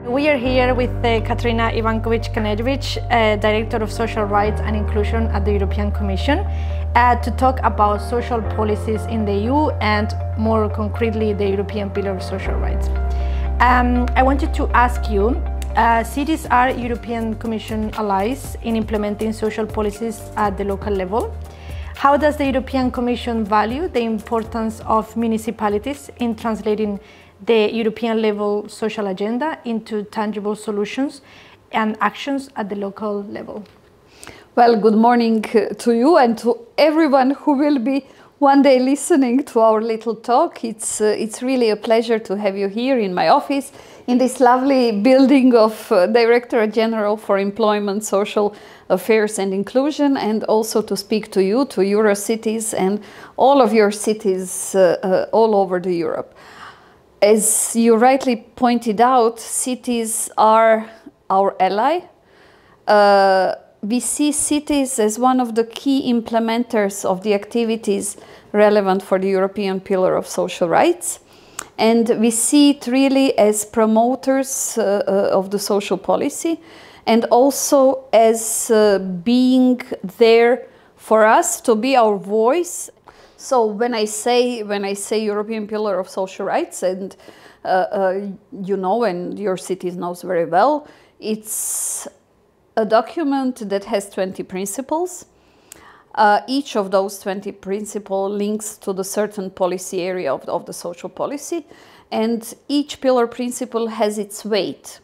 We are here with Katarina Ivanković, Director of Social Rights and Inclusion at the European Commission, to talk about social policies in the EU and more concretely the European Pillar of Social Rights. I wanted to ask you, cities are European Commission allies in implementing social policies at the local level. How does the European Commission value the importance of municipalities in translating the European level social agenda into tangible solutions and actions at the local level? Well, good morning to you and to everyone who will be one day listening to our little talk. It's really a pleasure to have you here in my office, in this lovely building of Directorate General for Employment, Social Affairs and Inclusion, and also to speak to you, to Eurocities and all of your cities all over the Europe. As you rightly pointed out, cities are our ally. We see cities as one of the key implementers of the activities relevant for the European Pillar of Social Rights. And we see it really as promoters of the social policy and also as being there for us to be our voice. So when I say European Pillar of Social Rights, and you know, and your city knows very well, it's a document that has 20 principles. Each of those 20 principles links to the certain policy area of the social policy, and each pillar principle has its weight.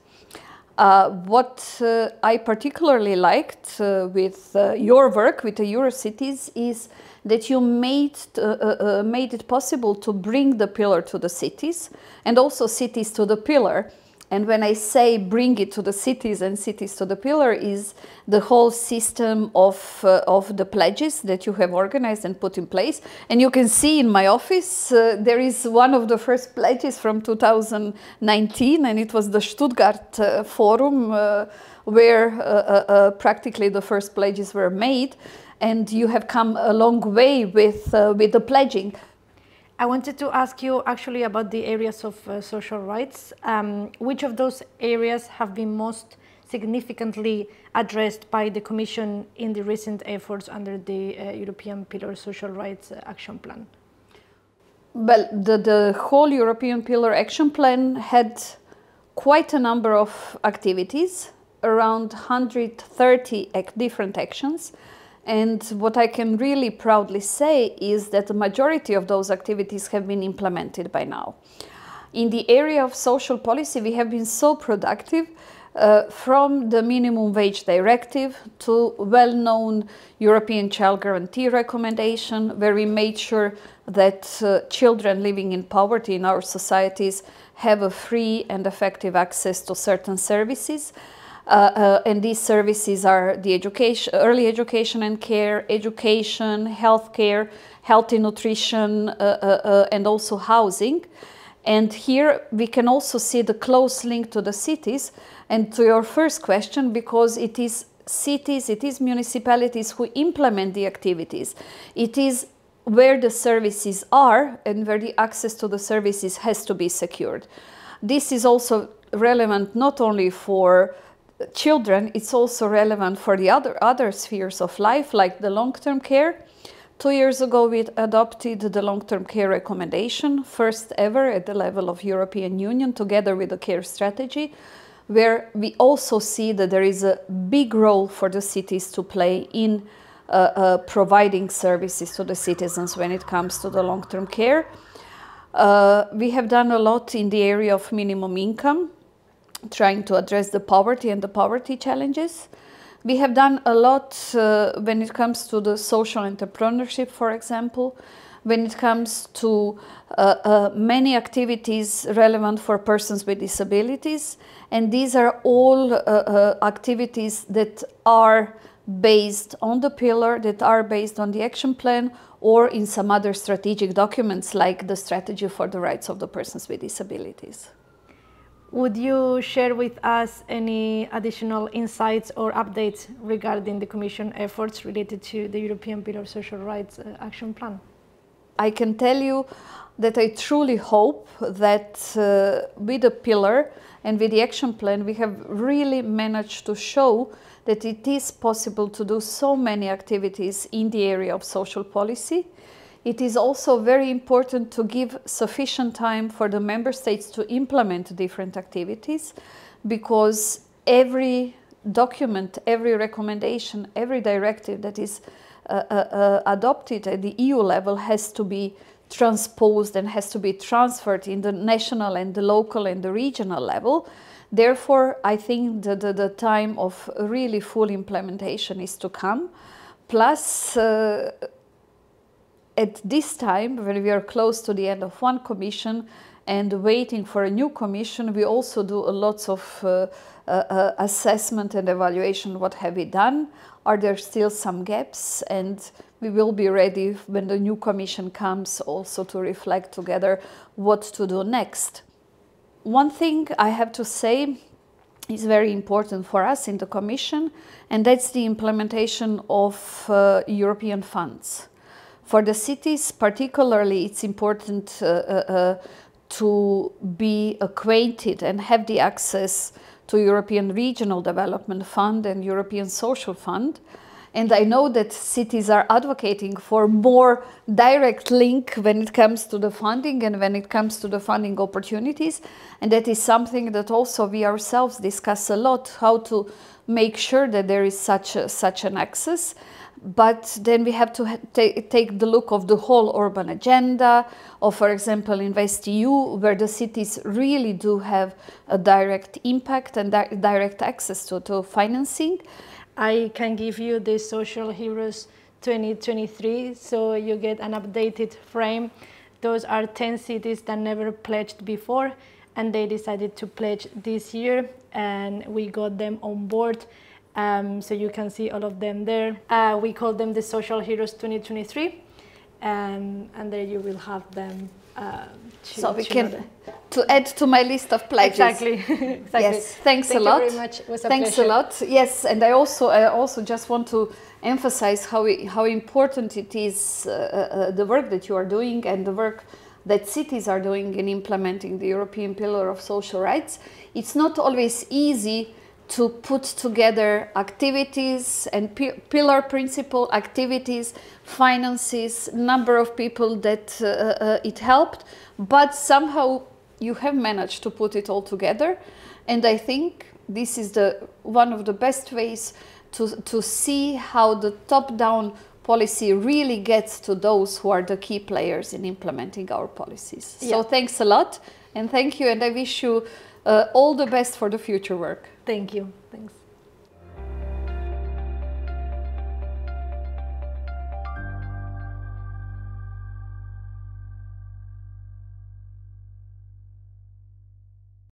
What I particularly liked with your work with the Eurocities is that you made it possible to bring the pillar to the cities and also cities to the pillar. And when I say bring it to the cities and cities to the pillar, is the whole system of the pledges that you have organized and put in place. And you can see in my office, there is one of the first pledges from 2019, and it was the Stuttgart Forum, where practically the first pledges were made. And you have come a long way with the pledging. I wanted to ask you actually about the areas of social rights. Which of those areas have been most significantly addressed by the Commission in the recent efforts under the European Pillar of Social Rights Action Plan? Well, the whole European Pillar Action Plan had quite a number of activities, around 130 different actions. And what I can really proudly say is that the majority of those activities have been implemented by now. In the area of social policy, we have been so productive, from the minimum wage directive to well-known European Child Guarantee recommendation, where we made sure that children living in poverty in our societies have a free and effective access to certain services. And these services are the education, early education and care, education, healthcare, healthy nutrition, and also housing. And here we can also see the close link to the cities. And to your first question, because it is cities, it is municipalities who implement the activities. It is where the services are and where the access to the services has to be secured. This is also relevant not only for children, it's also relevant for the other spheres of life, like the long-term care. 2 years ago, we adopted the long-term care recommendation, first ever at the level of European Union, together with the care strategy, where we also see that there is a big role for the cities to play in providing services to the citizens when it comes to the long-term care. We have done a lot in the area of minimum income, trying to address the poverty and the poverty challenges. We have done a lot when it comes to the social entrepreneurship, for example, when it comes to many activities relevant for persons with disabilities. And these are all activities that are based on the pillar, that are based on the action plan, or in some other strategic documents like the strategy for the rights of the persons with disabilities. Would you share with us any additional insights or updates regarding the Commission efforts related to the European Pillar of Social Rights Action Plan? I can tell you that I truly hope that with the pillar And with the action plan, we have really managed to show that it is possible to do so many activities in the area of social policy. It is also very important to give sufficient time for the member states to implement different activities, because every document, every recommendation, every directive that is adopted at the EU level has to be transposed and has to be transferred in the national and the local and the regional level. Therefore, I think the time of really full implementation is to come. Plus, at this time, when we are close to the end of one commission and waiting for a new commission, we also do a lot of assessment and evaluation. What have we done? Are there still some gaps? And we will be ready when the new commission comes also to reflect together what to do next. One thing I have to say is very important for us in the commission, and that's the implementation of European funds. For the cities particularly, it's important to be acquainted and have the access to European Regional Development Fund and European Social Fund. And I know that cities are advocating for more direct link when it comes to the funding and when it comes to the funding opportunities. And that is something that also we ourselves discuss a lot, how to make sure that there is such an access. But then we have to take the look of the whole urban agenda, or for example InvestEU, where the cities really do have a direct impact and direct access to financing. I can give you the Social Heroes 2023, so you get an updated frame. Those are 10 cities that never pledged before, and they decided to pledge this year, and we got them on board. So you can see all of them there. We call them the Social Heroes 2023, and there you will have them. So we can add to my list of pledges. Exactly. Exactly. Yes, thanks a lot. Thank you very much. It was a Thanks pleasure. a lot. Yes, and I also just want to emphasize how important it is the work that you are doing and the work that cities are doing in implementing the European Pillar of Social Rights. It's not always easy to put together activities and pillar principle activities, finances, number of people that it helped, but somehow you have managed to put it all together. And I think this is one of the best ways to see how the top-down policy really gets to those who are the key players in implementing our policies. Yeah. So thanks a lot, and thank you, and I wish you all the best for the future work. Thank you. Thanks.